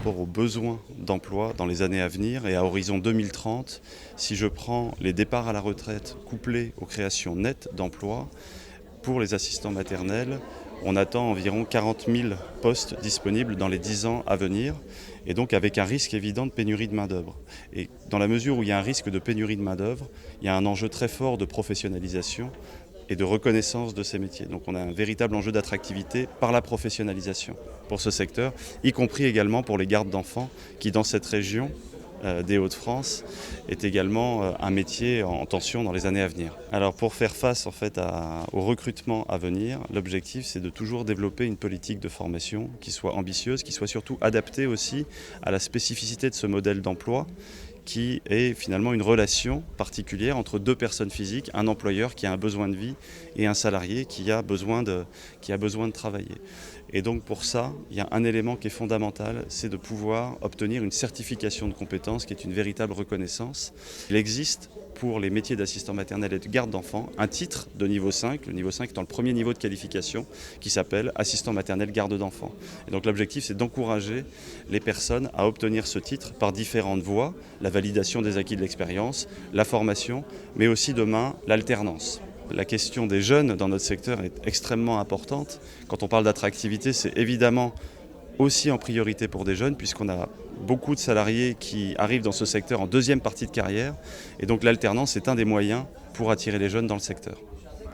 rapport aux besoins d'emploi dans les années à venir et à horizon 2030. Si je prends les départs à la retraite couplés aux créations nettes d'emplois, pour les assistants maternels, on attend environ 40 000 postes disponibles dans les 10 ans à venir, et donc avec un risque évident de pénurie de main-d'œuvre. Et dans la mesure où il y a un risque de pénurie de main-d'œuvre, il y a un enjeu très fort de professionnalisation et de reconnaissance de ces métiers. Donc on a un véritable enjeu d'attractivité par la professionnalisation pour ce secteur, y compris également pour les gardes d'enfants qui, dans cette région des Hauts-de-France, est également un métier en tension dans les années à venir. Alors pour faire face au recrutement à venir, l'objectif c'est de toujours développer une politique de formation qui soit ambitieuse, qui soit surtout adaptée aussi à la spécificité de ce modèle d'emploi, qui est finalement une relation particulière entre deux personnes physiques, un employeur qui a un besoin de vie et un salarié qui a besoin de travailler. Et donc pour ça, il y a un élément qui est fondamental, c'est de pouvoir obtenir une certification de compétences qui est une véritable reconnaissance. Il existe pour les métiers d'assistant maternel et de garde d'enfants un titre de niveau 5, le niveau 5 étant le premier niveau de qualification, qui s'appelle assistant maternel garde d'enfants. Et donc l'objectif c'est d'encourager les personnes à obtenir ce titre par différentes voies, la validation des acquis de l'expérience, la formation, mais aussi demain l'alternance. La question des jeunes dans notre secteur est extrêmement importante. Quand on parle d'attractivité, c'est évidemment aussi en priorité pour des jeunes, puisqu'on a beaucoup de salariés qui arrivent dans ce secteur en deuxième partie de carrière. Et donc l'alternance est un des moyens pour attirer les jeunes dans le secteur.